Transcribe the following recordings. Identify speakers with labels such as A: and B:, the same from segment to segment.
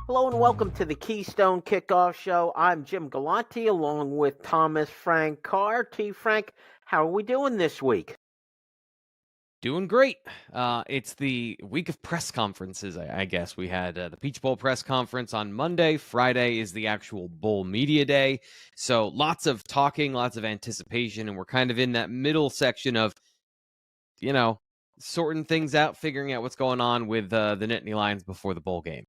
A: Hello and welcome to the Keystone Kickoff Show. I'm Jim Galante along with Thomas Frank Carr. T. Frank, how are we doing this week?
B: Doing great. It's the week of press conferences, I guess. We had the Peach Bowl press conference on Monday. Friday is the actual bowl media day. So lots of talking, lots of anticipation, and we're kind of in that middle section of, sorting things out, figuring out what's going on with the Nittany Lions before the bowl game.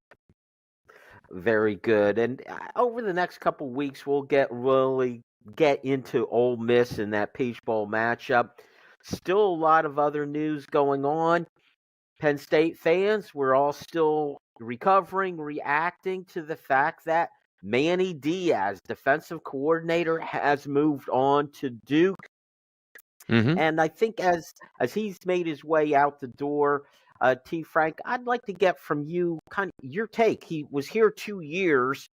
A: Very good. And over the next couple weeks, we'll really get into Ole Miss and that Peach Bowl matchup. Still a lot of other news going on. Penn State fans, we're all still recovering, reacting to the fact that Manny Diaz, defensive coordinator, has moved on to Duke.
B: Mm-hmm.
A: And I think as he's made his way out the door, T. Frank, I'd like to get from you kind of your take. He was here 2 years.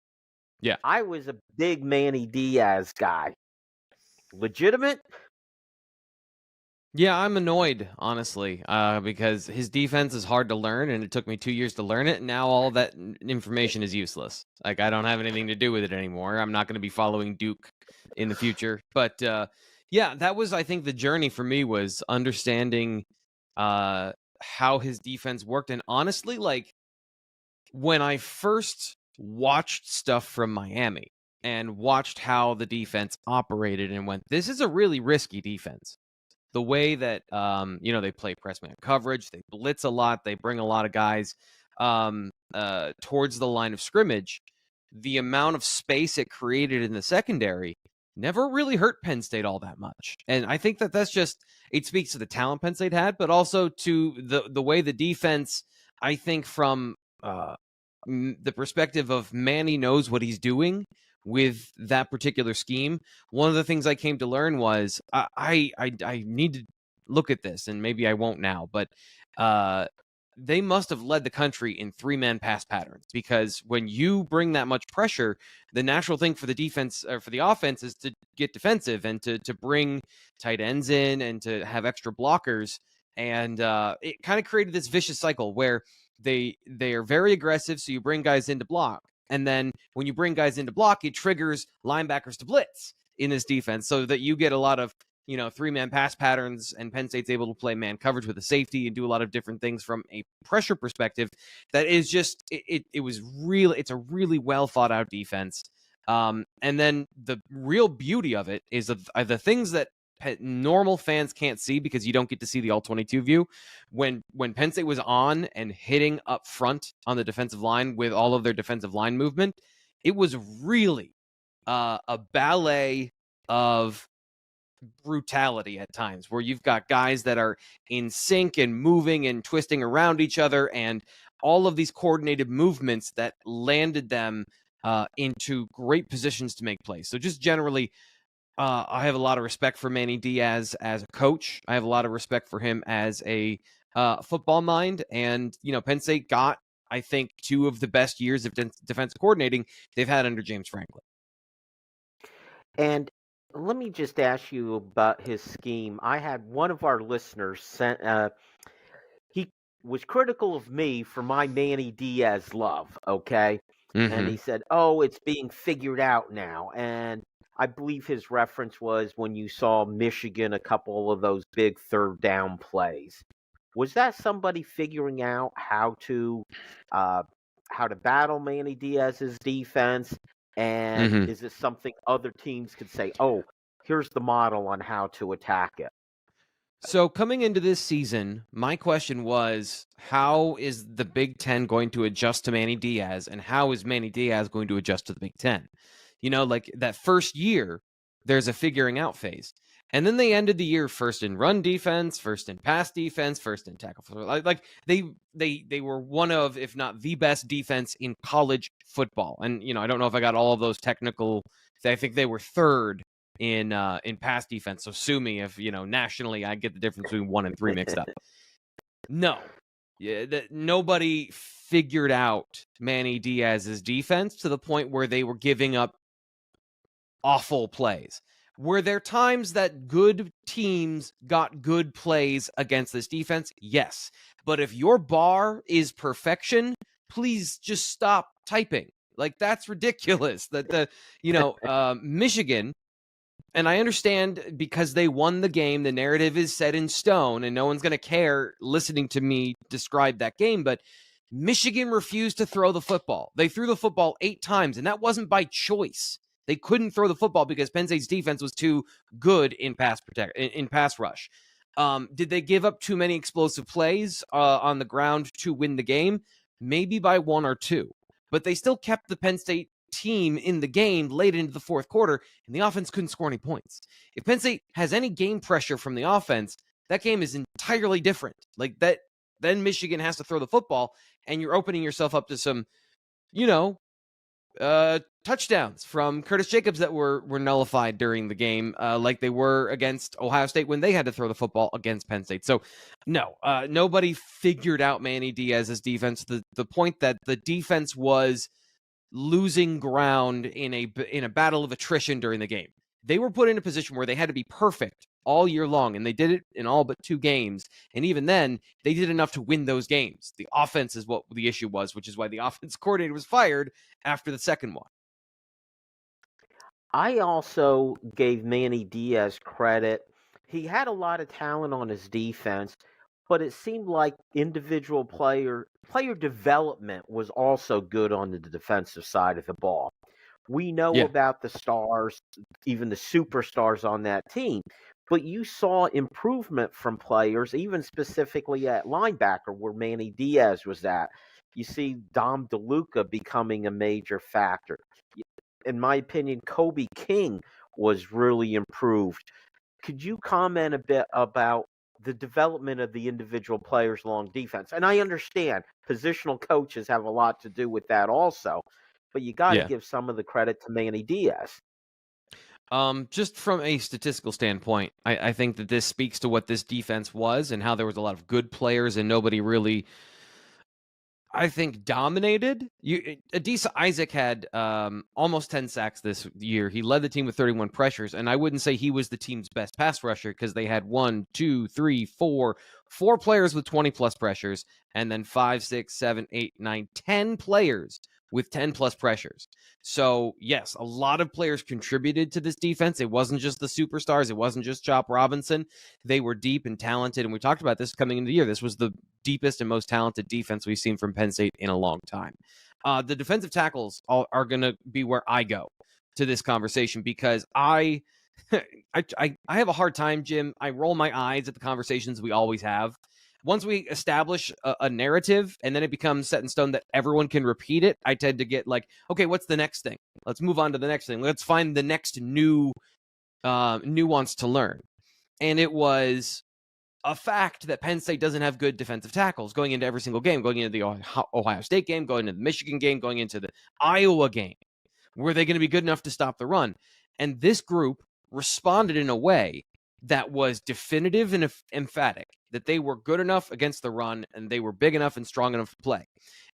B: Yeah.
A: I was a big Manny Diaz guy. Legitimate?
B: Yeah, I'm annoyed, honestly, because his defense is hard to learn, and it took me 2 years to learn it. And now all that information is useless. Like, I don't have anything to do with it anymore. I'm not going to be following Duke in the future. But yeah, that was, I think, the journey for me was understanding how his defense worked. And honestly, like, when I first watched stuff from Miami and watched how the defense operated and went, this is a really risky defense. The way that they play press man coverage, they blitz a lot, they bring a lot of guys towards the line of scrimmage. The amount of space it created in the secondary never really hurt Penn State all that much. And I think that's just, it speaks to the talent Penn State had, but also to the way the defense, I think from the perspective of Manny knows what he's doing with that particular scheme. One of the things I came to learn was I need to look at this, and maybe I won't now, but they must have led the country in 3-man pass patterns, because when you bring that much pressure, the natural thing for the defense or for the offense is to get defensive and to bring tight ends in and to have extra blockers. And it kind of created this vicious cycle where they are very aggressive, so you bring guys into block. And then when you bring guys into block, it triggers linebackers to blitz in this defense so that you get a lot of, 3-man pass patterns, and Penn State's able to play man coverage with a safety and do a lot of different things from a pressure perspective. That is just, it's a really well thought out defense. And then the real beauty of it is the things that normal fans can't see because you don't get to see the all-22 view. When Penn State was on and hitting up front on the defensive line with all of their defensive line movement, it was really a ballet of brutality at times, where you've got guys that are in sync and moving and twisting around each other, and all of these coordinated movements that landed them into great positions to make plays. So just generally, I have a lot of respect for Manny Diaz as a coach. I have a lot of respect for him as a football mind. And, Penn State got, I think, 2 of the best years of defensive coordinating they've had under James Franklin.
A: And let me just ask you about his scheme. I had one of our listeners he was critical of me for my Manny Diaz love, okay?
B: Mm-hmm.
A: And he said, oh, it's being figured out now. And I believe his reference was when you saw Michigan, a couple of those big third down plays. Was that somebody figuring out how to battle Manny Diaz's defense? And is it something other teams could say, oh, here's the model on how to attack it?
B: So coming into this season, my question was, how is the Big Ten going to adjust to Manny Diaz, and how is Manny Diaz going to adjust to the Big Ten? Like that first year, there's a figuring out phase. And then they ended the year first in run defense, first in pass defense, first in tackle. Like they were one of, if not the best defense in college football. And I don't know if I got all of those technical. I think they were third in pass defense. So sue me if nationally I get the difference between 1 and 3 mixed up. No, nobody figured out Manny Diaz's defense to the point where they were giving up awful plays. Were there times that good teams got good plays against this defense? Yes. But if your bar is perfection, please just stop typing. Like, that's ridiculous. That Michigan, and I understand because they won the game, the narrative is set in stone, and no one's going to care listening to me describe that game, but Michigan refused to throw the football. They threw the football 8 times, and that wasn't by choice. They couldn't throw the football because Penn State's defense was too good in pass rush. Did they give up too many explosive plays on the ground to win the game? Maybe by 1 or 2. But they still kept the Penn State team in the game late into the fourth quarter, and the offense couldn't score any points. If Penn State has any game pressure from the offense, that game is entirely different. Like that, then Michigan has to throw the football, and you're opening yourself up to some, touchdowns from Curtis Jacobs that were nullified during the game, like they were against Ohio State when they had to throw the football against Penn State. So, no, nobody figured out Manny Diaz's defense. The point that the defense was losing ground in a battle of attrition during the game. They were put in a position where they had to be perfect all year long, and they did it in all but 2 games. And even then, they did enough to win those games. The offense is what the issue was, which is why the offense coordinator was fired after the second one.
A: I also gave Manny Diaz credit. He had a lot of talent on his defense, but it seemed like individual player development was also good on the defensive side of the ball. We know about the stars, even the superstars on that team, but you saw improvement from players, even specifically at linebacker where Manny Diaz was at. You see Dom DeLuca becoming a major factor. In my opinion, Kobe King was really improved. Could you comment a bit about the development of the individual players along defense? And I understand positional coaches have a lot to do with that also, but you got to give some of the credit to Manny Diaz.
B: Just from a statistical standpoint, I think that this speaks to what this defense was and how there was a lot of good players and nobody really, I think, dominated. Adisa Isaac had almost 10 sacks this year. He led the team with 31 pressures, and I wouldn't say he was the team's best pass rusher because they had 4 players with 20-plus pressures, and then 5, 6, 7, 8, 9, 10 players with 10-plus pressures. So, yes, a lot of players contributed to this defense. It wasn't just the superstars. It wasn't just Chop Robinson. They were deep and talented, and we talked about this coming into the year. This was the deepest and most talented defense we've seen from Penn State in a long time. The defensive tackles are going to be where I go to this conversation because I have a hard time, Jim. I roll my eyes at the conversations we always have. Once we establish a narrative and then it becomes set in stone that everyone can repeat it, I tend to get like, okay, what's the next thing? Let's move on to the next thing. Let's find the next new nuance to learn. And it was a fact that Penn State doesn't have good defensive tackles going into every single game, going into the Ohio State game, going into the Michigan game, going into the Iowa game. Were they going to be good enough to stop the run? And this group responded in a way that was definitive and emphatic, that they were good enough against the run and they were big enough and strong enough to play.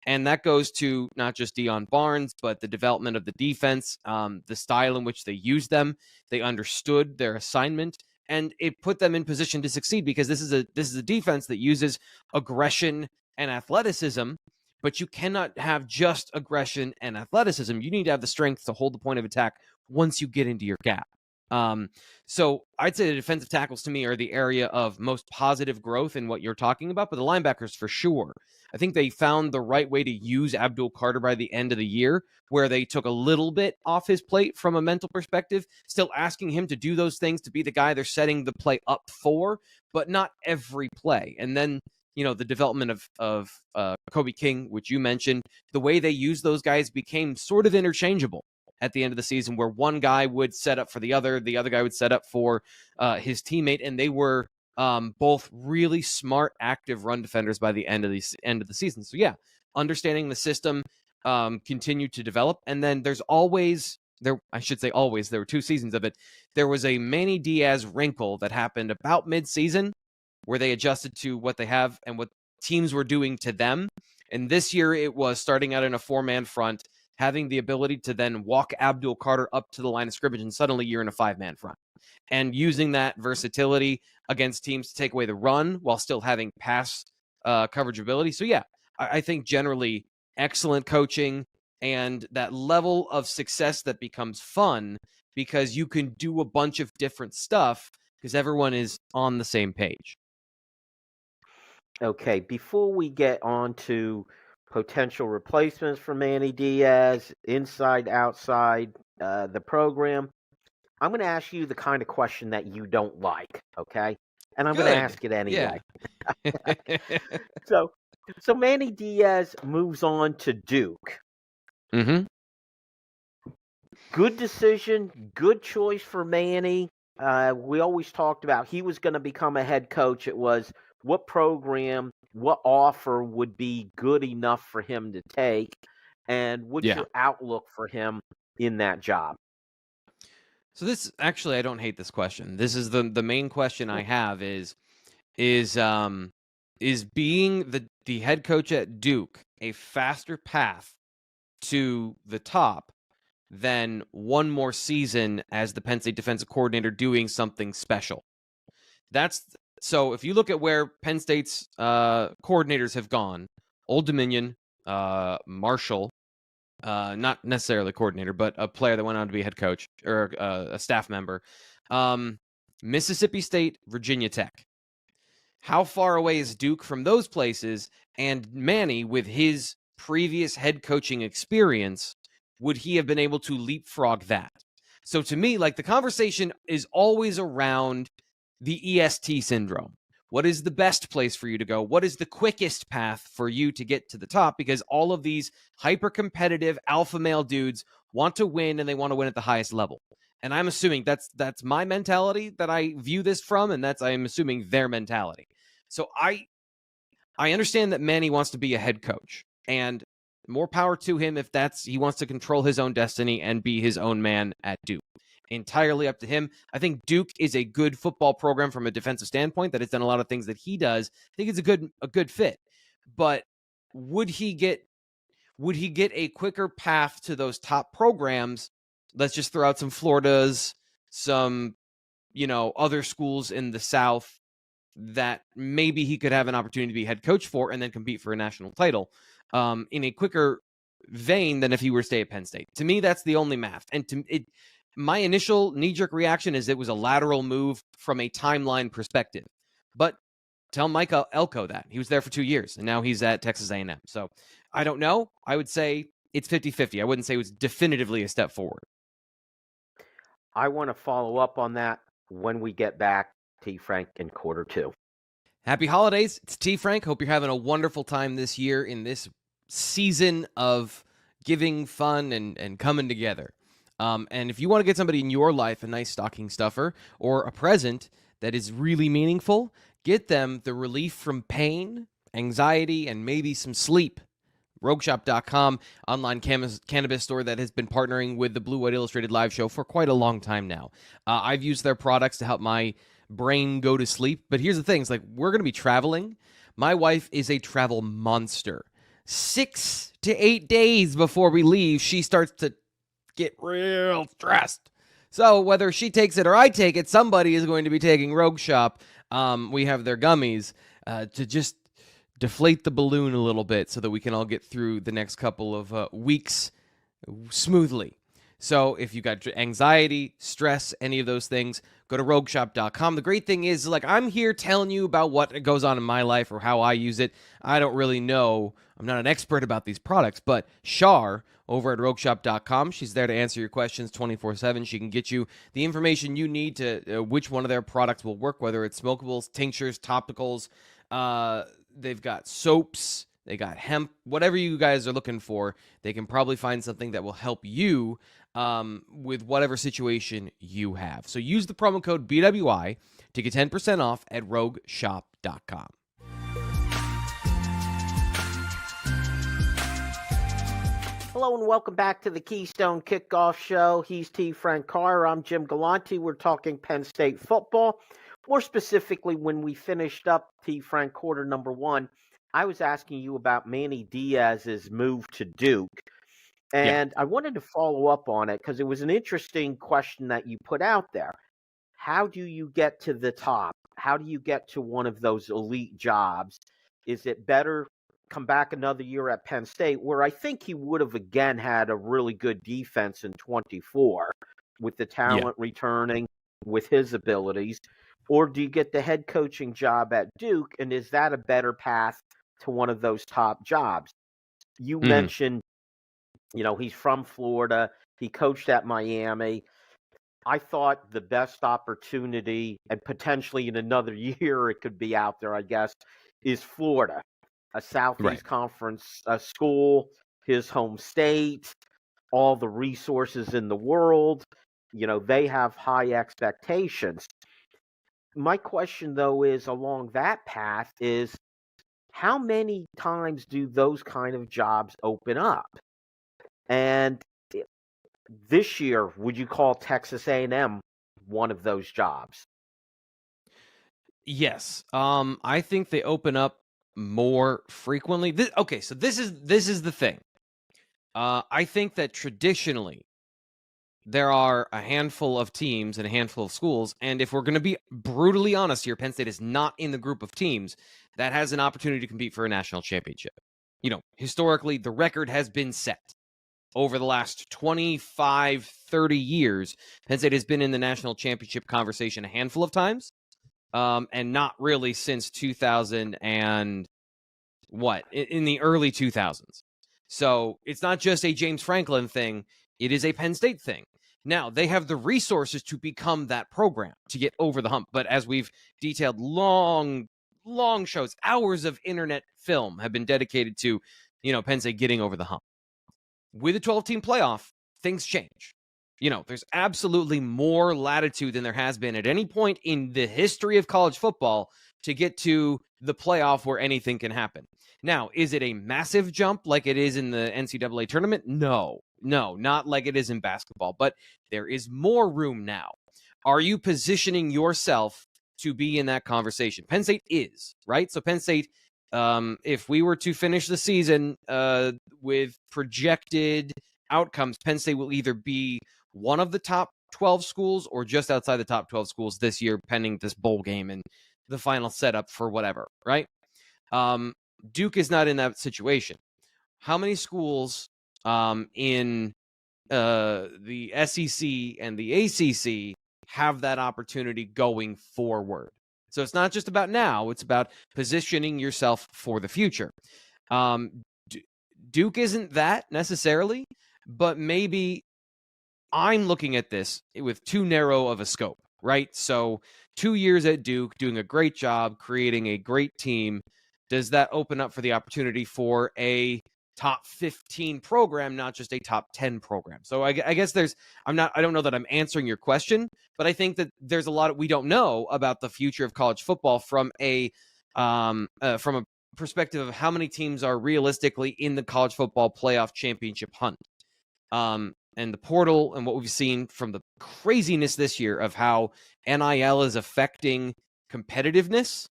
B: And that goes to not just Deion Barnes, but the development of the defense, the style in which they used them. They understood their assignment, and it put them in position to succeed because this is a defense that uses aggression and athleticism, but you cannot have just aggression and athleticism. You need to have the strength to hold the point of attack once you get into your gap. So I'd say the defensive tackles to me are the area of most positive growth in what you're talking about, but the linebackers for sure. I think they found the right way to use Abdul Carter by the end of the year, where they took a little bit off his plate from a mental perspective, still asking him to do those things, to be the guy they're setting the play up for, but not every play. And then, the development of Kobe King, which you mentioned, the way they used those guys became sort of interchangeable at the end of the season, where one guy would set up for the other guy would set up for his teammate, and they were both really smart, active run defenders by the end of the season. So yeah, understanding the system continued to develop, and then there were 2 seasons of it. There was a Manny Diaz wrinkle that happened about mid-season, where they adjusted to what they have and what teams were doing to them. And this year, it was starting out in a 4-man front, having the ability to then walk Abdul Carter up to the line of scrimmage, and suddenly you're in a 5-man front. And using that versatility against teams to take away the run while still having pass coverage ability. So yeah, I think generally excellent coaching, and that level of success that becomes fun because you can do a bunch of different stuff because everyone is on the same page.
A: Okay, before we get on to potential replacements for Manny Diaz, inside, outside the program, I'm going to ask you the kind of question that you don't like, okay? And I'm going to
B: Good.
A: ask it anyway.
B: Yeah.
A: So, so Manny Diaz moves on to Duke.
B: Mm-hmm.
A: Good decision, good choice for Manny. We always talked about he was going to become a head coach. It was what program, what offer would be good enough for him to take, and what's
B: Yeah.
A: your outlook for him in that job?
B: So this actually, I don't hate this question. This is the main question I have is um is being the head coach at Duke a faster path to the top than one more season as the Penn State defensive coordinator doing something special? That's so if you look at where Penn State's coordinators have gone, Old Dominion, Marshall, not necessarily a coordinator, but a player that went on to be a head coach or a staff member, Mississippi State, Virginia Tech. How far away is Duke from those places? And Manny, with his previous head coaching experience, would he have been able to leapfrog that? So to me, like the conversation is always around the EST syndrome. What is the best place for you to go? What is the quickest path for you to get to the top? Because all of these hyper competitive alpha male dudes want to win and they want to win at the highest level. And I'm assuming that's my mentality that I view this from, and that's I'm assuming their mentality. So I understand that Manny wants to be a head coach, and more power to him if that's he wants to control his own destiny and be his own man at Duke. Entirely up to him. I think Duke is a good football program from a defensive standpoint that has done a lot of things that he does. I think it's a good fit. But would he get a quicker path to those top programs? Let's just throw out some Floridas, some other schools in the South that maybe he could have an opportunity to be head coach for and then compete for a national title in a quicker vein than if he were to stay at Penn State. To me, that's the only math. And my initial knee-jerk reaction is it was a lateral move from a timeline perspective. But tell Mike Elko that. He was there for 2 years, and now he's at Texas A&M. So I don't know. I would say it's 50-50. I wouldn't say it was definitively a step forward.
A: I want to follow up on that when we get back, T. Frank, in quarter two.
B: Happy holidays. It's T. Frank. Hope you're having a wonderful time this year in this season of giving, fun, and coming together. And if you want to get somebody in your life a nice stocking stuffer or a present that is really meaningful, get them the relief from pain, anxiety, and maybe some sleep. RogueShop.com, online cannabis store that has been partnering with the Blue White Illustrated live show for quite a long time now. I've used their products to help my brain go to sleep. But here's the thing. It's like we're going to be traveling. My wife is a travel monster. 6 to 8 days before we leave, she starts to get real stressed. So whether she takes it or I take it, somebody is going to be taking Rogue Shop. We have their gummies to just deflate the balloon a little bit so that we can all get through the next couple of weeks smoothly. So if you got anxiety, stress, any of those things, go to RogueShop.com. The great thing is, like, I'm here telling you about what goes on in my life or how I use it. I don't really know. I'm not an expert about these products, but Shar over at RogueShop.com, she's there to answer your questions 24/7. She can get you the information you need to which one of their products will work, whether it's smokables, tinctures, topicals. They've got soaps. They got hemp, whatever you guys are looking for. They can probably find something that will help you with whatever situation you have. So use the promo code BWI to get 10% off at RogueShop.com.
A: Hello and welcome back to the Keystone Kickoff Show. He's T. Frank Carr. I'm Jim Galante. We're talking Penn State football. More specifically, when we finished up T. Frank quarter number one, I was asking you about Manny Diaz's move to Duke. And I wanted to follow up on it because it was an interesting question that you put out there. How do you get to the top? How do you get to one of those elite jobs? Is it better come back another year at Penn State, where I think he would have again had a really good defense in 24 with the
B: Yeah.
A: talent returning, with his abilities? Or do you get the head coaching job at Duke, and is that a better path to one of those top jobs? You
B: Mhm.
A: mentioned, he's from Florida. He coached at Miami. I thought the best opportunity, and potentially in another year it could be out there, I guess, is Florida, a
B: Right.
A: Southeast Conference school, his home state, all the resources in the world. They have high expectations. My question, though, is along that path is how many times do those kind of jobs open up? And this year, would you call Texas A&M one of those jobs?
B: Yes. I think they open up more frequently. Okay, so this is the thing. I think that traditionally there are a handful of teams and a handful of schools, and if we're going to be brutally honest here, Penn State is not in the group of teams that has an opportunity to compete for a national championship. Historically, the record has been set. Over the last 25, 30 years, Penn State has been in the national championship conversation a handful of times, and not really since 2000 and in the early 2000s. So it's not just a James Franklin thing, it is a Penn State thing. Now, they have the resources to become that program, to get over the hump. But as we've detailed, long shows, hours of internet film have been dedicated to, Penn State getting over the hump. With a 12-team playoff, things change. There's absolutely more latitude than there has been at any point in the history of college football to get to the playoff where anything can happen. Now, is it a massive jump like it is in the NCAA tournament? No, not like it is in basketball, but there is more room now. Are you positioning yourself to be in that conversation? Penn State is, right? So Penn State, if we were to finish the season with projected outcomes, Penn State will either be one of the top 12 schools or just outside the top 12 schools this year, pending this bowl game and the final setup for whatever, right? Duke is not in that situation. How many schools in the SEC and the ACC have that opportunity going forward? So it's not just about now, it's about positioning yourself for the future. Duke isn't that necessarily, but maybe I'm looking at this with too narrow of a scope, right? So 2 years at Duke, doing a great job, creating a great team. Does that open up for the opportunity for a top 15 program, not just a top 10 program? So I guess I don't know that I'm answering your question, but I think that there's a lot we don't know about the future of college football from a perspective of how many teams are realistically in the college football playoff championship hunt. And the portal and what we've seen from the craziness this year of how NIL is affecting competitiveness,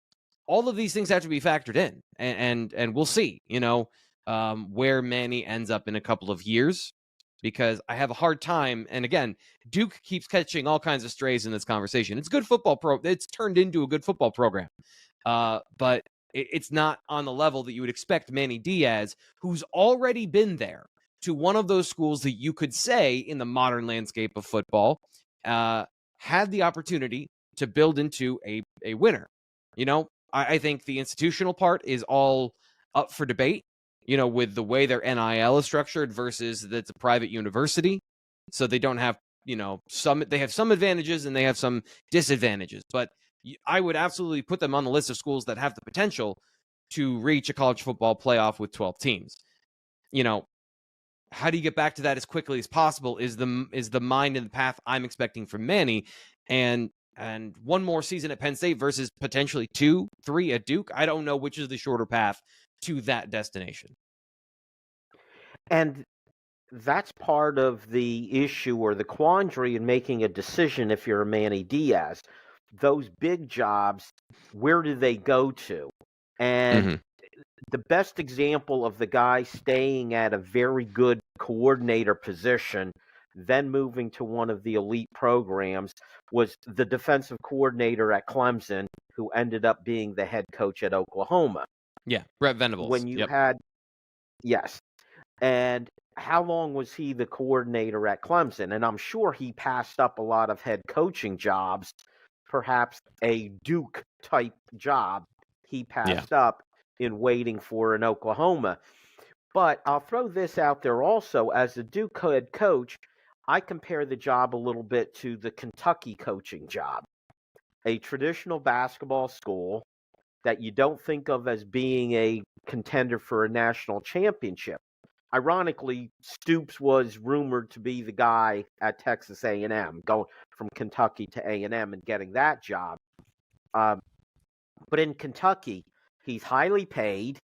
B: all of these things have to be factored in. And we'll see, where Manny ends up in a couple of years, because I have a hard time. And again, Duke keeps catching all kinds of strays in this conversation. It's good football it's turned into a good football program. But it's not on the level that you would expect Manny Diaz, who's already been there, to one of those schools that you could say in the modern landscape of football had the opportunity to build into a winner. I think the institutional part is all up for debate, with the way their NIL is structured versus that's a private university. So they don't have, they have some advantages and they have some disadvantages. But I would absolutely put them on the list of schools that have the potential to reach a college football playoff with 12 teams. How do you get back to that as quickly as possible is the mind and the path I'm expecting from Manny. And one more season at Penn State versus potentially 2, 3 at Duke. I don't know which is the shorter path to that destination.
A: And that's part of the issue or the quandary in making a decision if you're a Manny Diaz. Those big jobs, where do they go to? And
B: Mm-hmm.
A: the best example of the guy staying at a very good coordinator position, then moving to one of the elite programs, was the defensive coordinator at Clemson, who ended up being the head coach at Oklahoma.
B: Yeah, Brett Venables.
A: when you
B: Yep.
A: had yes. And how long was he the coordinator at Clemson? And I'm sure he passed up a lot of head coaching jobs, perhaps a Duke type job he
B: Yeah.
A: passed up in waiting for an Oklahoma. But I'll throw this out there also as a Duke head coach, I compare the job a little bit to the Kentucky coaching job, a traditional basketball school that you don't think of as being a contender for a national championship. Ironically, Stoops was rumored to be the guy at Texas A&M, going from Kentucky to A&M and getting that job. Um, but in Kentucky, he's highly paid.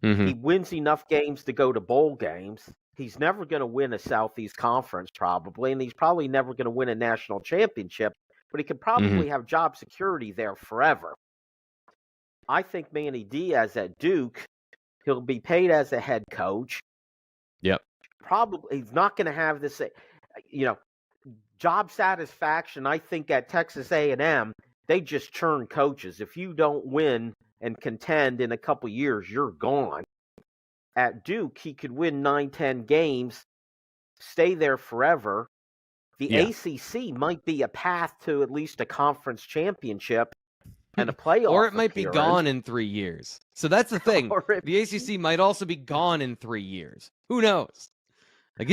B: Hmm.
A: He wins enough games to go to bowl games. He's never going to win a Southeast Conference, probably, and he's probably never going to win a national championship, but he could
B: Hmm.
A: probably have job security there forever. I think Manny Diaz at Duke, he'll be paid as a head coach.
B: Yep.
A: Probably he's not going to have this, job satisfaction. I think at Texas A&M, they just churn coaches. If you don't win and contend in a couple years, you're gone. At Duke, he could win 9, 10 games, stay there forever. The
B: Yeah.
A: ACC might be a path to at least a conference championship and a
B: Or
A: playoff
B: it might be
A: appearance.
B: gone in 3 years. So that's the thing. The ACC might also be gone in 3 years. Who knows? Like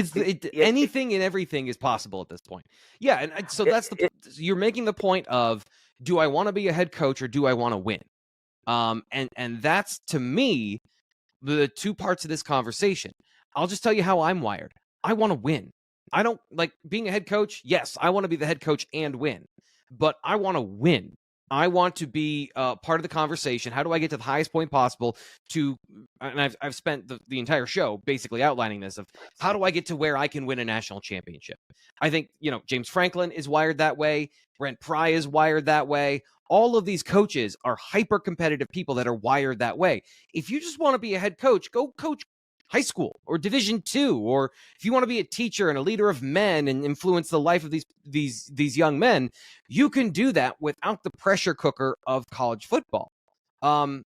B: anything and everything is possible at this point. Yeah, and so that's you're making the point of, do I want to be a head coach or do I want to win? And that's, to me, the two parts of this conversation. I'll just tell you how I'm wired. I want to win. I don't like being a head coach. Yes, I want to be the head coach and win, but I want to win. I want to be part of the conversation. How do I get to the highest point possible and I've spent the entire show basically outlining this of how do I get to where I can win a national championship? I think, James Franklin is wired that way. Brent Pry is wired that way. All of these coaches are hyper competitive people that are wired that way. If you just want to be a head coach, go coach high school or Division II, or if you want to be a teacher and a leader of men and influence the life of these young men, you can do that without the pressure cooker of college football. And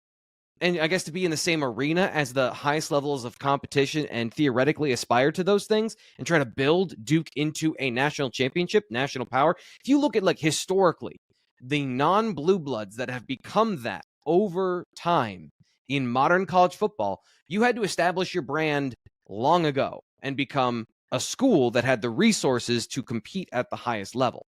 B: I guess to be in the same arena as the highest levels of competition and theoretically aspire to those things and try to build Duke into a national championship, national power. If you look at historically, the non-blue bloods that have become that over time in modern college football, you had to establish your brand long ago and become a school that had the resources to compete at the highest level.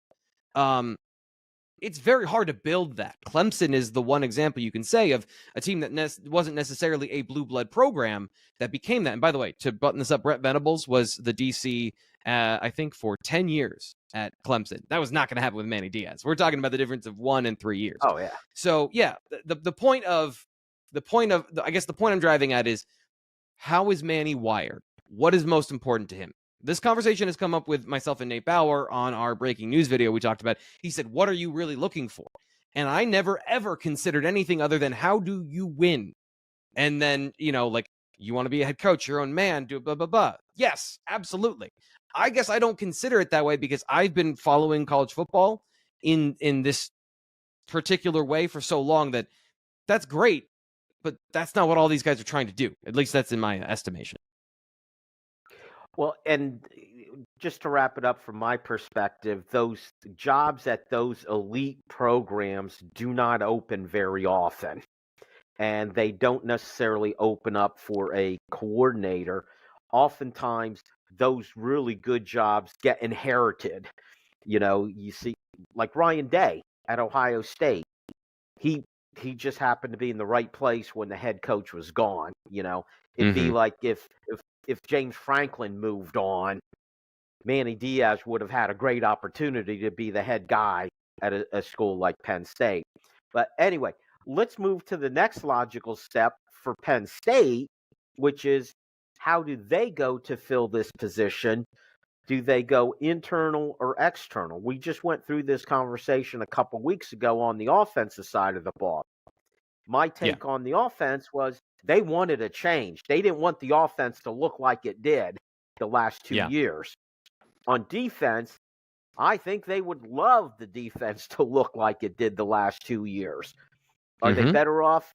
B: It's very hard to build that. Clemson is the one example you can say of a team that wasn't necessarily a blue blood program that became that. And by the way, to button this up, Brett Venables was the DC, I think, for 10 years at Clemson. That was not going to happen with Manny Diaz. We're talking about the difference of 1 and 3 years.
A: Oh, yeah.
B: So, yeah, the point I guess the point I'm driving at is, how is Manny wired? What is most important to him? This conversation has come up with myself and Nate Bauer on our breaking news video we talked about. He said, what are you really looking for? And I never, ever considered anything other than, how do you win? And then, you want to be a head coach, your own man, do blah, blah, blah. Yes, absolutely. I guess I don't consider it that way because I've been following college football in this particular way for so long that that's great, but that's not what all these guys are trying to do. At least that's in my estimation.
A: Well, and just to wrap it up from my perspective, those jobs at those elite programs do not open very often. And they don't necessarily open up for a coordinator. Oftentimes, those really good jobs get inherited. You see, like Ryan Day at Ohio State. He just happened to be in the right place when the head coach was gone. It'd be like if James Franklin moved on, Manny Diaz would have had a great opportunity to be the head guy at a school like Penn State. But anyway, let's move to the next logical step for Penn State, which is, how do they go to fill this position? Do they go internal or external? We just went through this conversation a couple weeks ago on the offensive side of the ball. My take on the offense was they wanted a change. They didn't want the offense to look like it did the last 2 years. On defense, I think they would love the defense to look like it did the last 2 years. Are they better off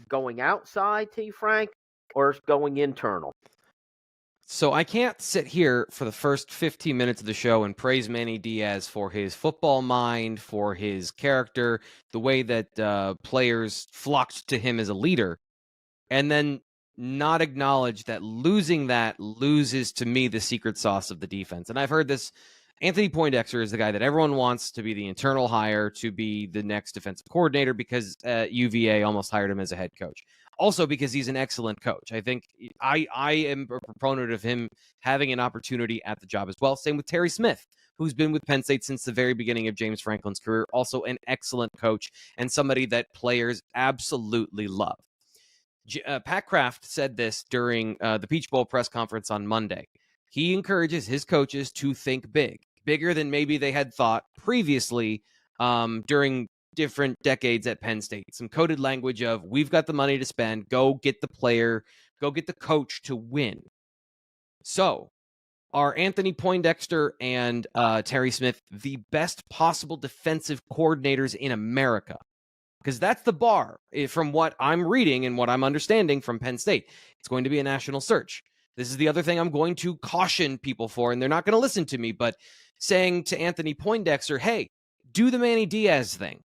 A: going outside, T. Frank, or going internal?
B: So I can't sit here for the first 15 minutes of the show and praise Manny Diaz for his football mind, for his character, the way that players flocked to him as a leader, and then not acknowledge that losing that loses, to me, the secret sauce of the defense. And I've heard this. Anthony Poindexter is the guy that everyone wants to be the internal hire to be the next defensive coordinator because UVA almost hired him as a head coach. Also because he's an excellent coach. I think I am a proponent of him having an opportunity at the job as well. Same with Terry Smith, who's been with Penn State since the very beginning of James Franklin's career. Also an excellent coach and somebody that players absolutely love. Pat Kraft said this during the Peach Bowl press conference on Monday. He encourages his coaches to think big, bigger than maybe they had thought previously during different decades at Penn State. Some coded language of, we've got the money to spend, go get the player, go get the coach to win. So, are Anthony Poindexter and Terry Smith the best possible defensive coordinators in America? Because that's the bar from what I'm reading and what I'm understanding from Penn State. It's going to be a national search. This is the other thing I'm going to caution people for, and they're not going to listen to me, but saying to Anthony Poindexter, hey, do the Manny Diaz thing.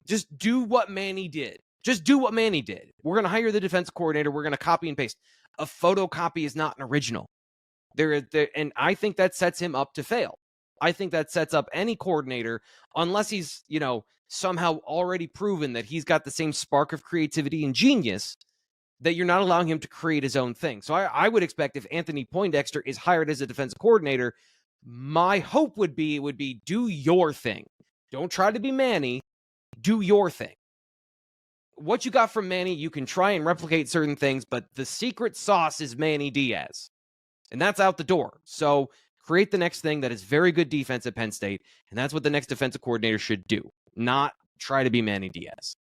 B: Just do what Manny did. Just do what Manny did. We're going to hire the defense coordinator. We're going to copy and paste. A photocopy is not an original. And I think that sets him up to fail. I think that sets up any coordinator, unless he's, somehow already proven that he's got the same spark of creativity and genius, that you're not allowing him to create his own thing. So I would expect if Anthony Poindexter is hired as a defensive coordinator, my hope would be do your thing. Don't try to be Manny. Do your thing. What you got from Manny, you can try and replicate certain things, but the secret sauce is Manny Diaz. And that's out the door. So create the next thing that is very good defense at Penn State, and that's what the next defensive coordinator should do, not try to be Manny Diaz.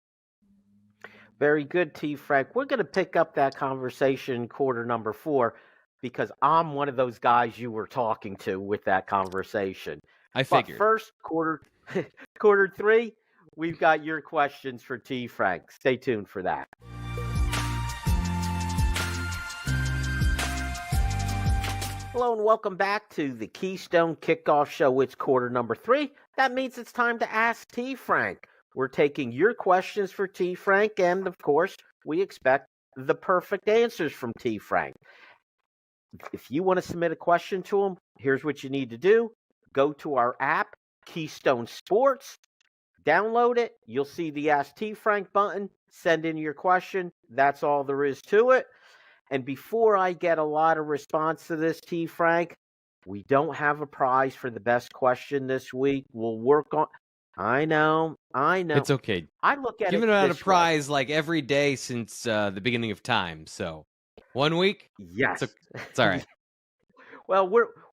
A: Very good, T. Frank. We're going to pick up that conversation quarter number 4 because I'm one of those guys you were talking to with that conversation.
B: I figured.
A: But first, quarter 3, we've got your questions for T. Frank. Stay tuned for that. Hello and welcome back to the Keystone Kickoff Show. It's quarter number 3. That means it's time to ask T. Frank. We're taking your questions for T. Frank, and of course, we expect the perfect answers from T. Frank. If you want to submit a question to him, here's what you need to do. Go to our app, Keystone Sports, download it. You'll see the Ask T. Frank button. Send in your question. That's all there is to it. And before I get a lot of response to this, T. Frank, we don't have a prize for the best question this week. We'll work on... I know.
B: It's okay.
A: I look at
B: giving
A: it
B: out a
A: this
B: prize
A: way.
B: like every day since the beginning of time. So 1 week?
A: Yes.
B: It's all right.
A: Well,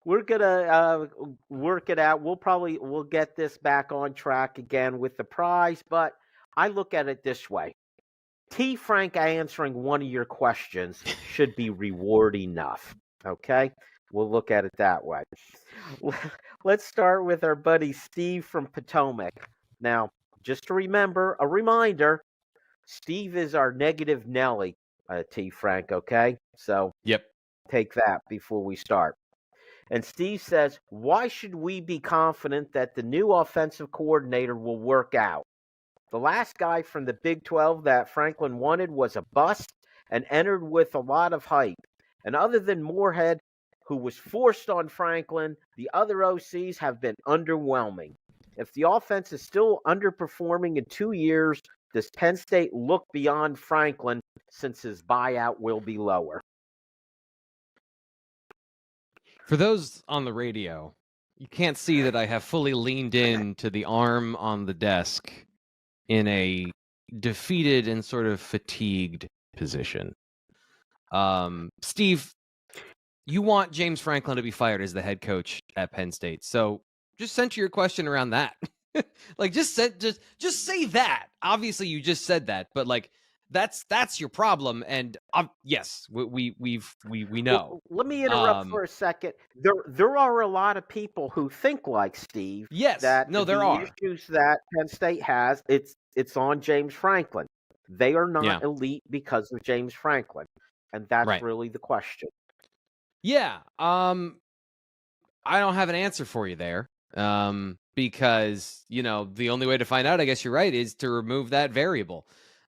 A: we're gonna work it out. We'll get this back on track again with the prize. But I look at it this way. T. Frank answering one of your questions should be reward enough. Okay? We'll look at it that way. Let's start with our buddy Steve from Potomac. Now, just to remember, a reminder, Steve is our negative Nelly, T. Frank, okay? So
B: Yep.
A: Take that before we start. And Steve says, why should we be confident that the new offensive coordinator will work out? The last guy from the Big 12 that Franklin wanted was a bust and entered with a lot of hype. And other than Moorhead, who was forced on Franklin, the other OCs have been underwhelming. If the offense is still underperforming in 2 years, does Penn State look beyond Franklin since his buyout will be lower?
B: For those on the radio, you can't see that I have fully leaned in to the arm on the desk in a defeated and sort of fatigued position. Steve, you want James Franklin to be fired as the head coach at Penn State. So just center your question around that. Like just say that. Obviously you just said that, but like That's your problem. And yes, we know.
A: Well, let me interrupt for a second. There are a lot of people who think like Steve
B: Yes,
A: that
B: no, there
A: the
B: are.
A: issues that Penn State has, it's on James Franklin. They are
B: Yeah,
A: not elite because of James Franklin, and that's
B: right.
A: really the question.
B: Yeah. I don't have an answer for you there. Because, the only way to find out, I guess you're right, is to remove that variable.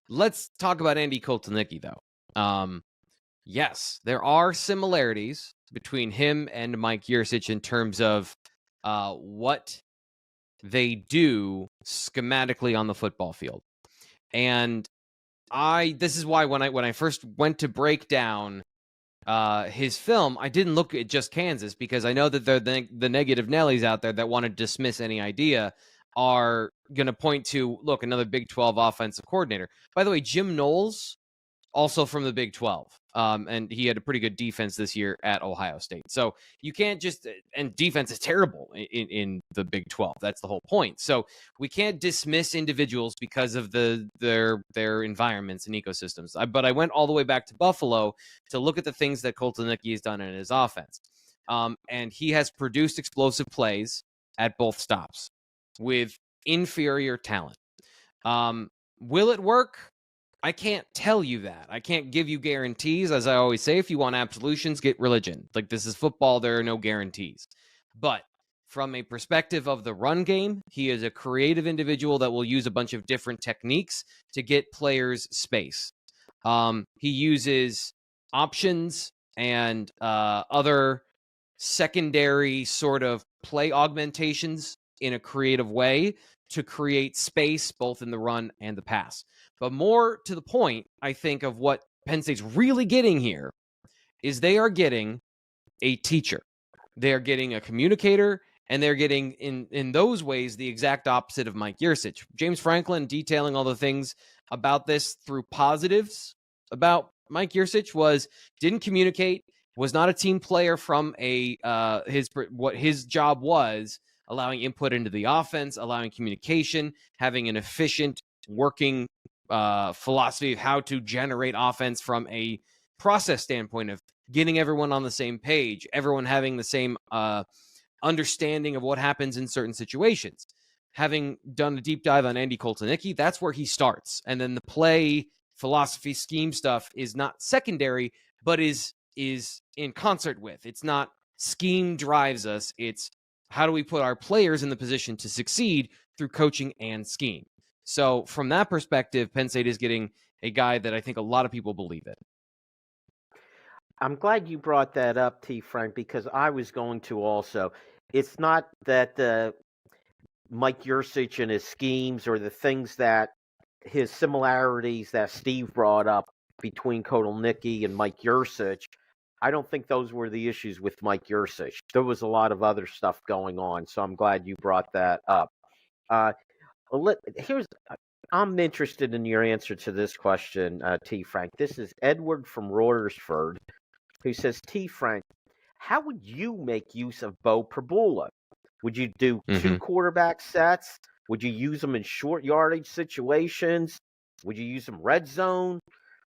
B: Let's talk about Andy Koltanicki, though. Yes, there are similarities between him and Mike Yurcich in terms of what they do schematically on the football field. And this is why when I first went to break down his film, I didn't look at just Kansas, because I know that the negative Nellies out there that want to dismiss any idea are going to point to, look, another Big 12 offensive coordinator. By the way, Jim Knowles, also from the Big 12. And he had a pretty good defense this year at Ohio State. So you can't just, and defense is terrible in the Big 12. That's the whole point. So we can't dismiss individuals because of their environments and ecosystems. But I went all the way back to Buffalo to look at the things that Koltanicki has done in his offense. And he has produced explosive plays at both stops with inferior talent. Will it work? I can't tell you that. I can't give you guarantees. As I always say, if you want absolutions, get religion. Like, this is football. There are no guarantees. But from a perspective of the run game, he is a creative individual that will use a bunch of different techniques to get players space. He uses options and other secondary sort of play augmentations in a creative way to create space both in the run and the pass. But more to the point, I think, of what Penn State's really getting here is they are getting a teacher. They're getting a communicator, and they're getting, in those ways, the exact opposite of Mike Yurcich. James Franklin detailing all the things about this through positives about Mike Yurcich didn't communicate, was not a team player from what his job was, allowing input into the offense, allowing communication, having an efficient working philosophy of how to generate offense from a process standpoint of getting everyone on the same page, everyone having the same understanding of what happens in certain situations. Having done a deep dive on Andy Koltanicki, that's where he starts. And then the play, philosophy, scheme stuff is not secondary, but is in concert with. It's not scheme drives us. It's how do we put our players in the position to succeed through coaching and scheme. So from that perspective, Penn State is getting a guy that I think a lot of people believe in.
A: I'm glad you brought that up, T. Frank, because I was going to also. It's not that Mike Yurcich and his schemes or the things that his similarities that Steve brought up between Koltanicki and Mike Yurcich. I don't think those were the issues with Mike Yurcich. There was a lot of other stuff going on, so I'm glad you brought that up. I'm interested in your answer to this question, T. Frank. This is Edward from Royersford, who says, T. Frank, how would you make use of Bo Prabula? Would you do two quarterback sets? Would you use them in short yardage situations? Would you use them red zone?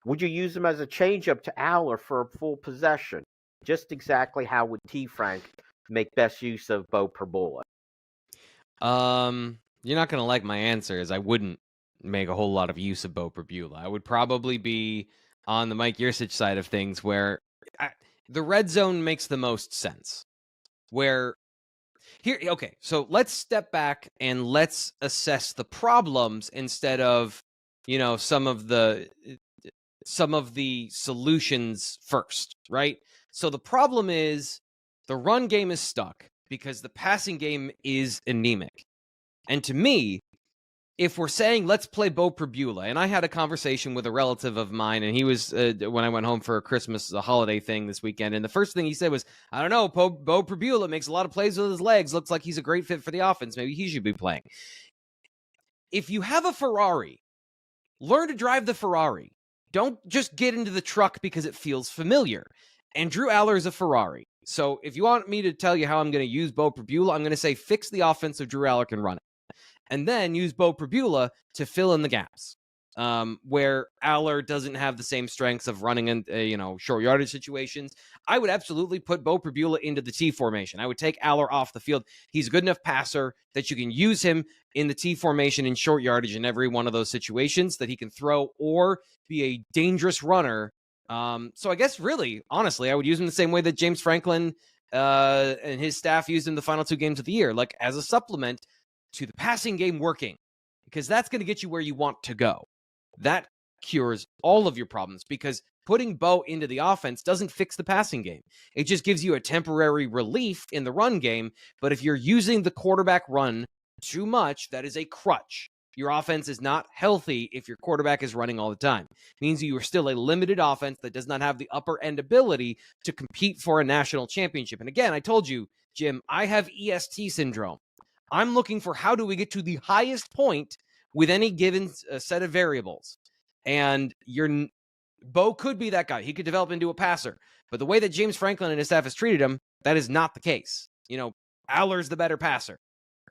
A: Would you use them as a changeup to Aller for a full possession? Just exactly how would T. Frank make best use of Bo Prabula?
B: You're not going to like my answer, as I wouldn't make a whole lot of use of Bo Prabula. I would probably be on the Mike Yurcich side of things, where the red zone makes the most sense. So let's step back and let's assess the problems instead of, some of the solutions first, right? So the problem is the run game is stuck because the passing game is anemic. And to me, if we're saying let's play Bo Prabula, and I had a conversation with a relative of mine, and he was when I went home for a holiday thing this weekend, and the first thing he said was, I don't know, Bo Prabula makes a lot of plays with his legs, looks like he's a great fit for the offense, maybe he should be playing. If you have a Ferrari, learn to drive the Ferrari. Don't just get into the truck because it feels familiar. And Drew Aller is a Ferrari. So if you want me to tell you how I'm going to use Bo Prabula, I'm going to say fix the offense so Drew Aller can run it. And then use Bo Prabula to fill in the gaps. where Aller doesn't have the same strengths of running in short yardage situations. I would absolutely put Beau Pribula into the T formation. I would take Aller off the field. He's a good enough passer that you can use him in the T formation in short yardage in every one of those situations, that he can throw or be a dangerous runner. So I guess really, honestly, I would use him the same way that James Franklin and his staff used him the final 2 games of the year, like as a supplement to the passing game working, because that's going to get you where you want to go. That cures all of your problems, because putting Beau into the offense doesn't fix the passing game. It just gives you a temporary relief in the run game. But if you're using the quarterback run too much, that is a crutch. Your offense is not healthy if your quarterback is running all the time. It means you are still a limited offense that does not have the upper end ability to compete for a national championship. And again, I told you, Jim, I have EST syndrome. I'm looking for how do we get to the highest point with any given set of variables. And Beau could be that guy. He could develop into a passer. But the way that James Franklin and his staff has treated him, that is not the case. Aller's the better passer.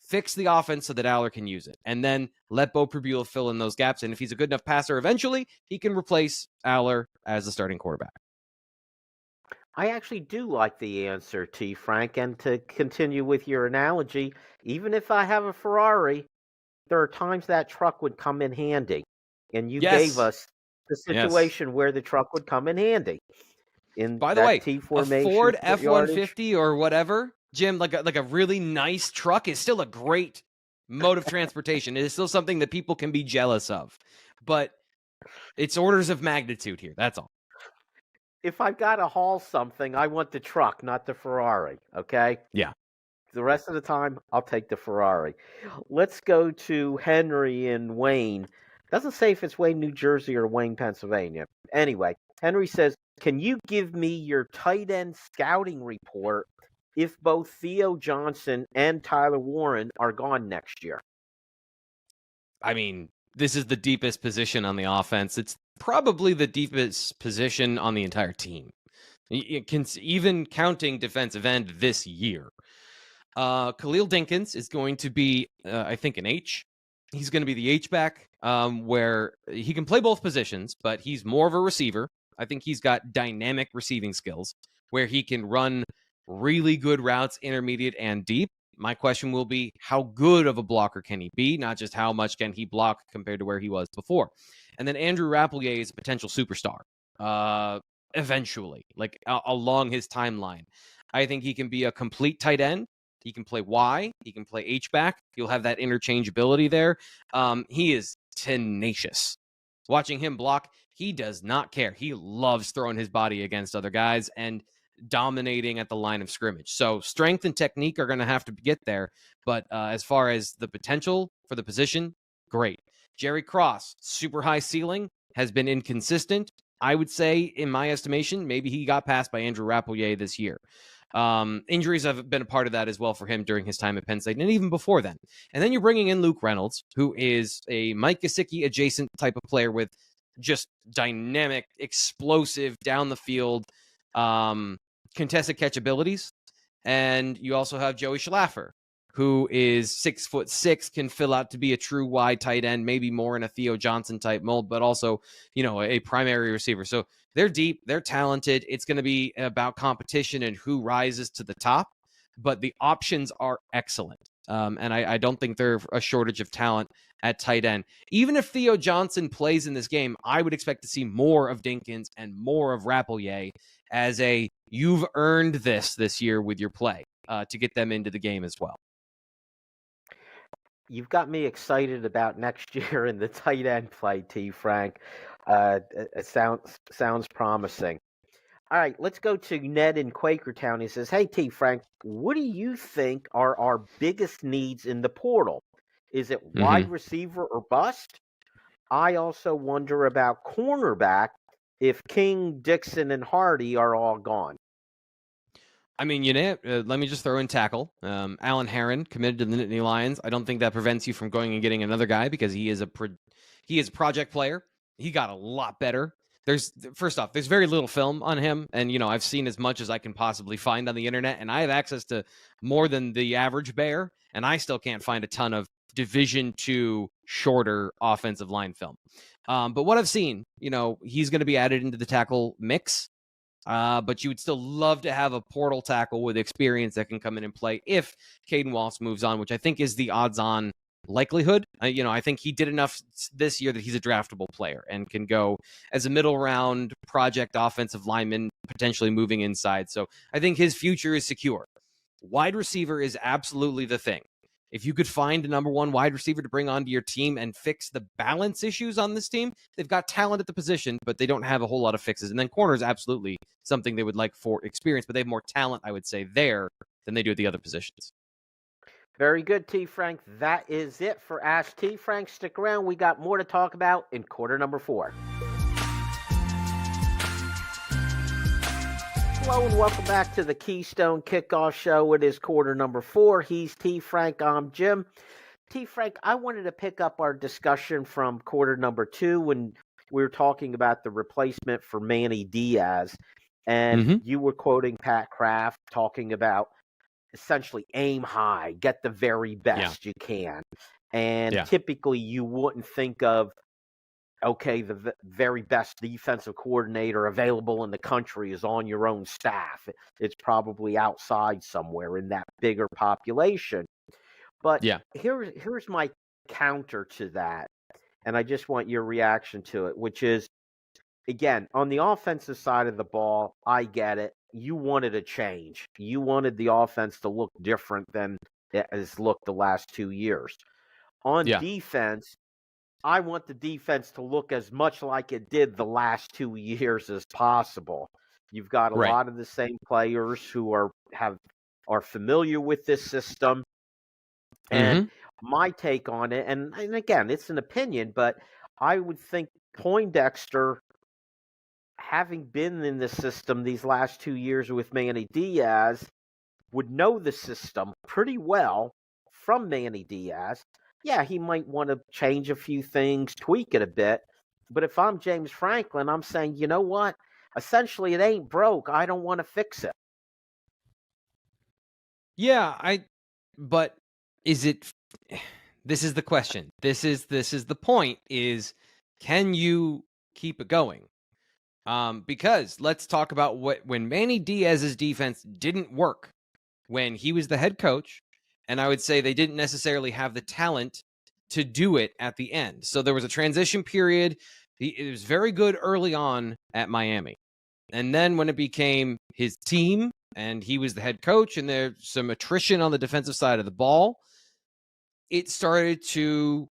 B: Fix the offense so that Aller can use it. And then let Beau Pribula fill in those gaps. And if he's a good enough passer, eventually he can replace Aller as the starting quarterback.
A: I actually do like the answer, T. Frank. And to continue with your analogy, even if I have a Ferrari, there are times that truck would come in handy. And you gave us the situation where the truck would come in handy.
B: By the way,
A: T formation,
B: a Ford F-150 or whatever, Jim, like a really nice truck is still a great mode of transportation. It is still something that people can be jealous of. But it's orders of magnitude here. That's all.
A: If I've got to haul something, I want the truck, not the Ferrari, okay?
B: Yeah.
A: The rest of the time, I'll take the Ferrari. Let's go to Henry in Wayne. Doesn't say if it's Wayne, New Jersey or Wayne, Pennsylvania. Anyway, Henry says, can you give me your tight end scouting report if both Theo Johnson and Tyler Warren are gone next year?
B: I mean, this is the deepest position on the offense. It's probably the deepest position on the entire team. Even counting defensive end this year. Khalil Dinkins is going to be, I think, an H. He's going to be the H-back, where he can play both positions, but he's more of a receiver. I think he's got dynamic receiving skills where he can run really good routes, intermediate and deep. My question will be, how good of a blocker can he be? Not just how much can he block compared to where he was before. And then Andrew Rappelier is a potential superstar eventually, like along his timeline. I think he can be a complete tight end. He can play Y. He can play H-back. You'll have that interchangeability there. He is tenacious. Watching him block, he does not care. He loves throwing his body against other guys and dominating at the line of scrimmage. So strength and technique are going to have to get there. But as far as the potential for the position, great. Jerry Cross, super high ceiling, has been inconsistent. I would say, in my estimation, maybe he got passed by Andrew Rappelier this year. Injuries have been a part of that as well for him during his time at Penn State and even before then. And then you're bringing in Luke Reynolds, who is a Mike Gesicki adjacent type of player with just dynamic, explosive, down the field, contested catch abilities. And you also have Joey Schlaffer, who is 6'6", can fill out to be a true wide tight end, maybe more in a Theo Johnson type mold, but also, a primary receiver. So they're deep, they're talented. It's going to be about competition and who rises to the top, but the options are excellent. And I don't think there's a shortage of talent at tight end. Even if Theo Johnson plays in this game, I would expect to see more of Dinkins and more of Rappelier as you've earned this year with your play to get them into the game as well.
A: You've got me excited about next year in the tight end play, T. Frank. It sounds promising. All right, let's go to Ned in Quakertown. He says, hey, T. Frank, what do you think are our biggest needs in the portal? Is it wide receiver or bust? I also wonder about cornerback if King, Dixon, and Hardy are all gone.
B: I mean, let me just throw in tackle. Alan Herron committed to the Nittany Lions. I don't think that prevents you from going and getting another guy because he is a project player. He got a lot better. First off, there's very little film on him, and I've seen as much as I can possibly find on the internet, and I have access to more than the average bear, and I still can't find a ton of Division II shorter offensive line film. But what I've seen, he's going to be added into the tackle mix. But you would still love to have a portal tackle with experience that can come in and play if Caden Wallace moves on, which I think is the odds-on likelihood. I think he did enough this year that he's a draftable player and can go as a middle round project offensive lineman, potentially moving inside. So I think his future is secure. Wide receiver is absolutely the thing. If you could find a number one wide receiver to bring onto your team and fix the balance issues on this team, they've got talent at the position, but they don't have a whole lot of fixes. And then corner is absolutely something they would like for experience, but they have more talent, I would say, there than they do at the other positions.
A: Very good, T. Frank. That is it for Ask T. Frank. Stick around. We got more to talk about in quarter number 4. Hello and welcome back to the Keystone Kickoff Show. It is quarter number 4. He's T. Frank. I'm Jim. T. Frank, I wanted to pick up our discussion from quarter number 2 when we were talking about the replacement for Manny Diaz. And you were quoting Pat Kraft talking about essentially aim high, get the very best you can. And typically you wouldn't think of, okay, the very best defensive coordinator available in the country is on your own staff. It's probably outside somewhere in that bigger population. But here's my counter to that, and I just want your reaction to it, which is, again, on the offensive side of the ball, I get it. You wanted a change. You wanted the offense to look different than it has looked the last 2 years. On defense, I want the defense to look as much like it did the last 2 years as possible. You've got a lot of the same players who are familiar with this system. And my take on it, and again, it's an opinion, but I would think Poindexter, having been in the system these last 2 years with Manny Diaz, would know the system pretty well from Manny Diaz. Yeah, he might want to change a few things, tweak it a bit. But if I'm James Franklin, I'm saying, you know what? Essentially, it ain't broke. I don't want to fix it.
B: Yeah, but is it? This is the question. This is the point. Is, can you keep it going? Because let's talk about when Manny Diaz's defense didn't work when he was the head coach. And I would say they didn't necessarily have the talent to do it at the end. So there was a transition period. It was very good early on at Miami. And then when it became his team and he was the head coach and there's some attrition on the defensive side of the ball, it started to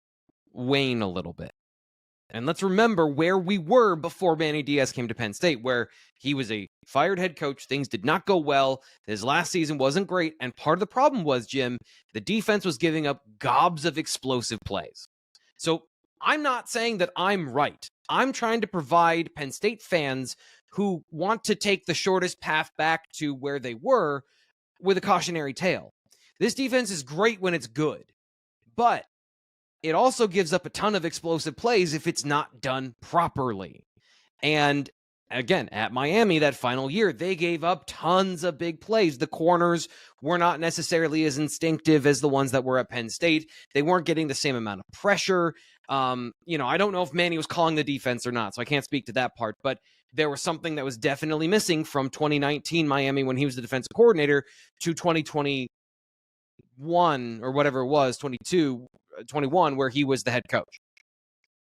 B: wane a little bit. And let's remember where we were before Manny Diaz came to Penn State, where he was a fired head coach. Things did not go well. His last season wasn't great. And part of the problem was, Jim, the defense was giving up gobs of explosive plays. So I'm not saying that I'm right. I'm trying to provide Penn State fans who want to take the shortest path back to where they were with a cautionary tale. This defense is great when it's good, but it also gives up a ton of explosive plays if it's not done properly. And again, at Miami, that final year, they gave up tons of big plays. The corners were not necessarily as instinctive as the ones that were at Penn State. They weren't getting the same amount of pressure. I don't know if Manny was calling the defense or not, so I can't speak to that part. But there was something that was definitely missing from 2019 Miami when he was the defensive coordinator to 2021 or whatever it was, 21, where he was the head coach.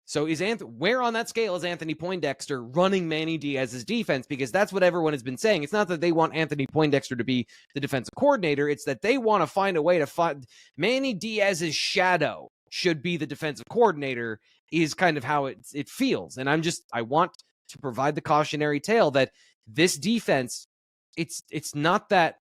B: So where on that scale is Anthony Poindexter running Manny Diaz's defense? Because that's what everyone has been saying. It's not that they want Anthony Poindexter to be the defensive coordinator. It's that they want to find a way to find Manny Diaz's shadow should be the defensive coordinator, is kind of how it feels. And I want to provide the cautionary tale that this defense, it's not that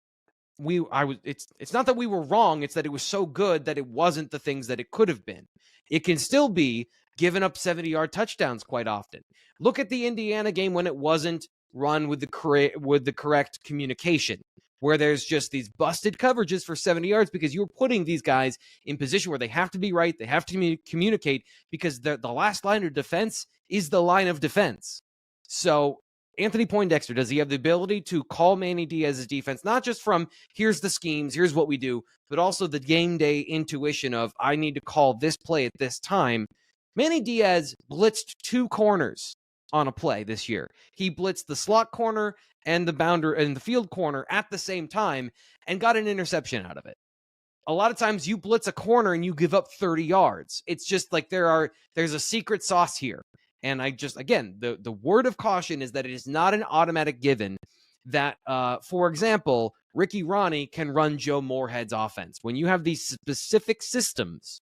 B: it's not that we were wrong. It's that it was so good that it wasn't the things that it could have been. It can still be giving up 70-yard touchdowns quite often. Look at the Indiana game when it wasn't run with the correct communication, where there's just these busted coverages for 70 yards because you're putting these guys in position where they have to be right. They have to communicate because the last line of defense is the line of defense. So Anthony Poindexter, does he have the ability to call Manny Diaz's defense, not just from here's the schemes, here's what we do, but also the game day intuition of I need to call this play at this time? Manny Diaz blitzed 2 corners on a play this year. He blitzed the slot corner and the boundary and the field corner at the same time and got an interception out of it. A lot of times you blitz a corner and you give up 30 yards. It's just like there's a secret sauce here. And again, the word of caution is that it is not an automatic given that, for example, Ricky Ronnie can run Joe Moorhead's offense. When you have these specific systems,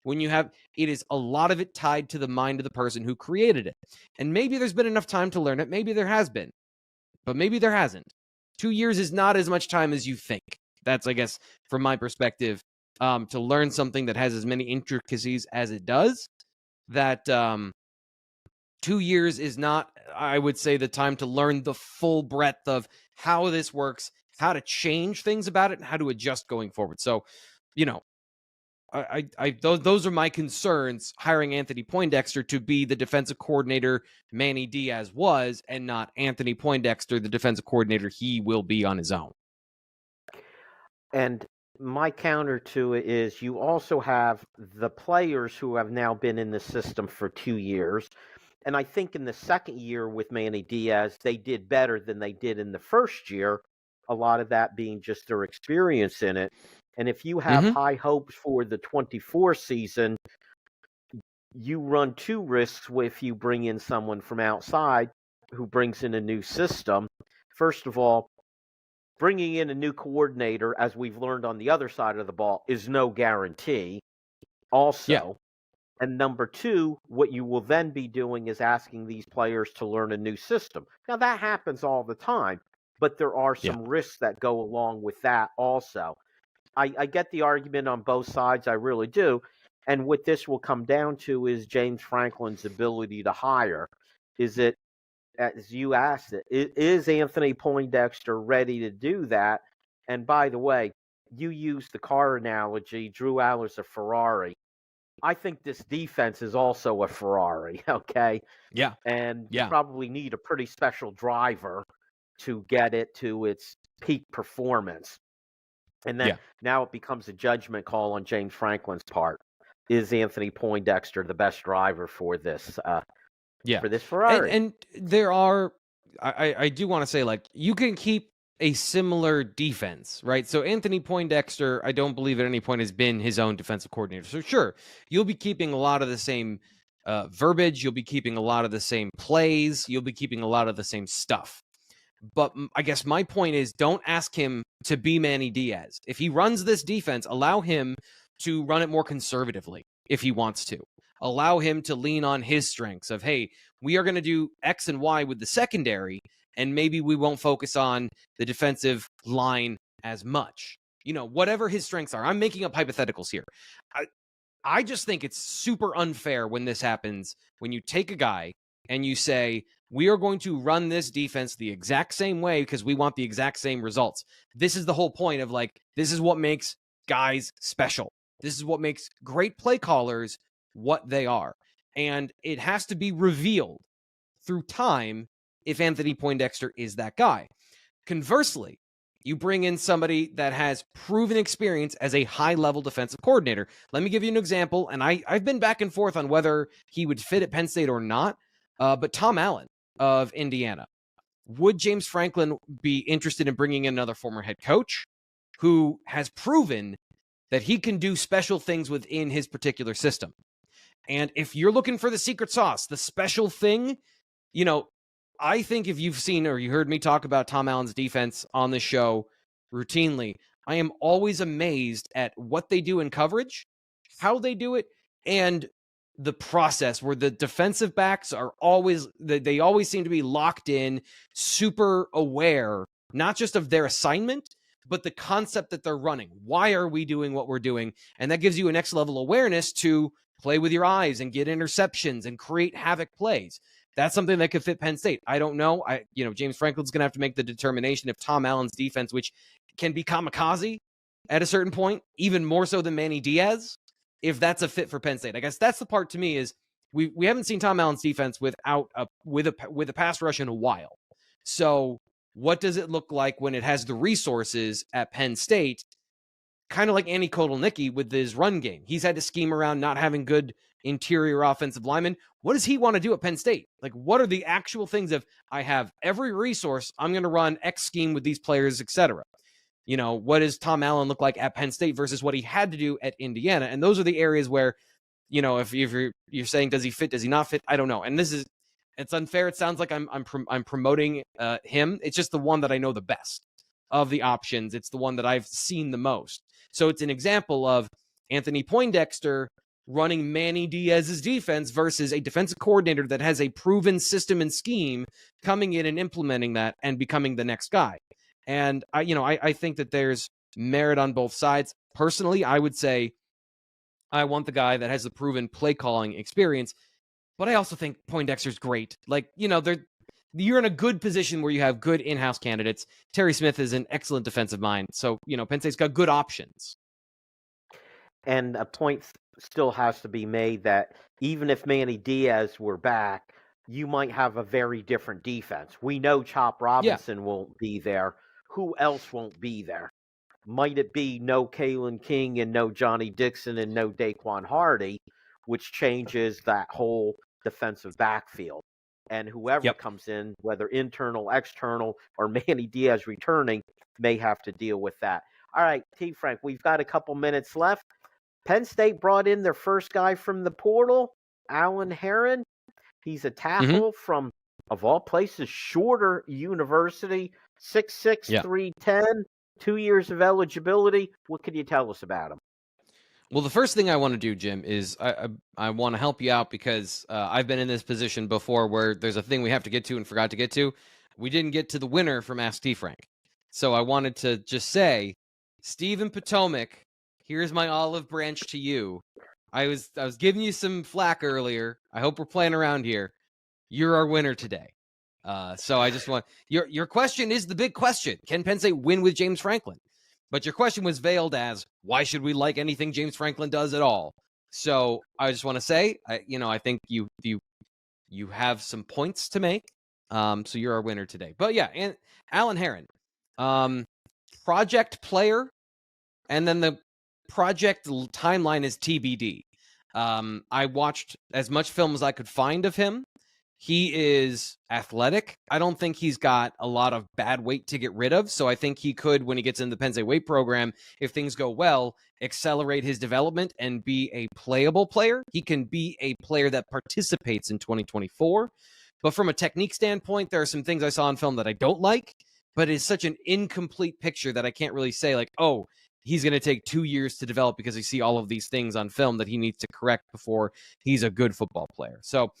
B: it is a lot of it tied to the mind of the person who created it. And maybe there's been enough time to learn it. Maybe there has been, but maybe there hasn't. 2 years is not as much time as you think. That's, I guess, from my perspective, to learn something that has as many intricacies as it does, that 2 years is not, I would say, the time to learn the full breadth of how this works, how to change things about it, and how to adjust going forward. So, those are my concerns hiring Anthony Poindexter to be the defensive coordinator Manny Diaz was, and not Anthony Poindexter, the defensive coordinator he will be on his own.
A: And my counter to it is you also have the players who have now been in the system for 2 years. And I think in the second year with Manny Diaz, they did better than they did in the first year, a lot of that being just their experience in it. And if you have high hopes for the 24 season, you run 2 risks if you bring in someone from outside who brings in a new system. First of all, bringing in a new coordinator, as we've learned on the other side of the ball, is no guarantee. Also, and number 2, what you will then be doing is asking these players to learn a new system. Now, that happens all the time, but there are some risks that go along with that also. I get the argument on both sides, I really do. And what this will come down to is James Franklin's ability to hire. Is it, as you asked it, is Anthony Poindexter ready to do that? And by the way, you used the car analogy, Drew Aller's a Ferrari. I think this defense is also a Ferrari, okay?
B: Yeah.
A: And you probably need a pretty special driver to get it to its peak performance. And then now it becomes a judgment call on James Franklin's part. Is Anthony Poindexter the best driver for this for this Ferrari?
B: And there are, I do want to say, like, you can keep a similar defense, right? So Anthony Poindexter, I don't believe at any point has been his own defensive coordinator. So sure, you'll be keeping a lot of the same verbiage. You'll be keeping a lot of the same plays. You'll be keeping a lot of the same stuff. But I guess my point is, don't ask him to be Manny Diaz. If he runs this defense, allow him to run it more conservatively if he wants to. Allow him to lean on his strengths of, hey, we are going to do X and Y with the secondary, and maybe we won't focus on the defensive line as much. Whatever his strengths are. I'm making up hypotheticals here. I just think it's super unfair when this happens, when you take a guy and you say, we are going to run this defense the exact same way because we want the exact same results. This is the whole point of, like, this is what makes guys special. This is what makes great play callers what they are. And it has to be revealed through time if Anthony Poindexter is that guy. Conversely, you bring in somebody that has proven experience as a high-level defensive coordinator. Let me give you an example, and I've been back and forth on whether he would fit at Penn State or not, but Tom Allen of Indiana. Would James Franklin be interested in bringing in another former head coach who has proven that he can do special things within his particular system? And if you're looking for the secret sauce, the special thing, I think if you've seen or you heard me talk about Tom Allen's defense on the show routinely, I am always amazed at what they do in coverage, how they do it, and the process where the defensive backs are they always seem to be locked in, super aware, not just of their assignment, but the concept that they're running. Why are we doing what we're doing? And that gives you a next level awareness to play with your eyes and get interceptions and create havoc plays. That's something that could fit Penn State. I don't know. James Franklin's going to have to make the determination if Tom Allen's defense, which can be kamikaze at a certain point, even more so than Manny Diaz, if that's a fit for Penn State. I guess that's the part to me is we haven't seen Tom Allen's defense with a pass rush in a while. So what does it look like when it has the resources at Penn State? Kind of like Andy Kotelnicki with his run game. He's had to scheme around not having good interior offensive linemen. What does he want to do at Penn State? Like, what are the actual things of, I have every resource, I'm going to run X scheme with these players, etc. You know, what does Tom Allen look like at Penn State versus what he had to do at Indiana? And those are the areas where, you know, if you're saying, does he fit, does he not fit? I don't know. And it's unfair. It sounds like I'm promoting him. It's just the one that I know the best of the options. It's the one that I've seen the most. So it's an example of Anthony Poindexter running Manny Diaz's defense versus a defensive coordinator that has a proven system and scheme coming in and implementing that and becoming the next guy. And I think that there's merit on both sides. Personally, I would say I want the guy that has the proven play calling experience, but I also think Poindexter's great. Like, you know, you're in a good position where you have good in-house candidates. Terry Smith is an excellent defensive mind. So, you know, Penn State's got good options.
A: And a point still has to be made that even if Manny Diaz were back, you might have a very different defense. We know Chop Robinson won't be there. Who else won't be there? Might it be no Kalen King and no Johnny Dixon and no Daquan Hardy, which changes that whole defensive backfield? And whoever comes in, whether internal, external, or Manny Diaz returning, may have to deal with that. All right, T. Frank, we've got a couple minutes left. Penn State brought in their first guy from the portal, Alan Herron. He's a tackle from, of all places, Shorter University, 6'6", 310, 2 years of eligibility. What can you tell us about him?
B: Well, the first thing I want to do, Jim, is I want to help you out because I've been in this position before where there's a thing we have to get to and forgot to get to. We didn't get to the winner from Ask T. Frank. So I wanted to just say, Stephen Potomac, here's my olive branch to you. I was giving you some flack earlier. I hope we're playing around here. You're our winner today. So I just want your question is the big question. Can Penn State win with James Franklin? But your question was veiled as, why should we like anything James Franklin does at all? So I just want to say, I think you have some points to make. So you're our winner today. But yeah, and Alan Herron, project player, and then the project timeline is TBD. I watched as much film as I could find of him. He is athletic. I don't think he's got a lot of bad weight to get rid of. So I think he could, when he gets in the Penn State weight program, if things go well, accelerate his development and be a playable player. He can be a player that participates in 2024. But from a technique standpoint, there are some things I saw in film that I don't like, but it's such an incomplete picture that I can't really say like, oh, he's going to take 2 years to develop because you see all of these things on film that he needs to correct before he's a good football player. So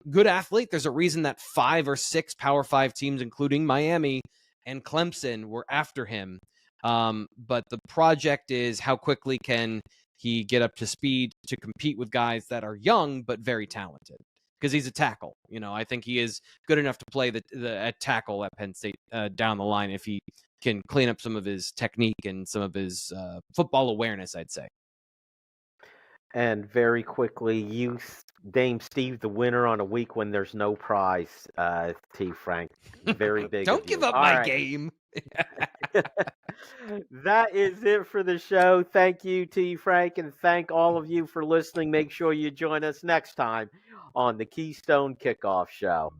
B: good athlete. There's a reason that 5 or 6 Power 5 teams, including Miami and Clemson, were after him. But the project is how quickly can he get up to speed to compete with guys that are young but very talented. Because he's a tackle. You know, I think he is good enough to play at tackle at Penn State down the line if he can clean up some of his technique and some of his football awareness, I'd say.
A: And very quickly, you name Steve the winner on a week when there's no prize, T. Frank. Very big.
B: Don't give up my game.
A: That is it for the show. Thank you, T. Frank, and thank all of you for listening. Make sure you join us next time on the Keystone Kickoff Show.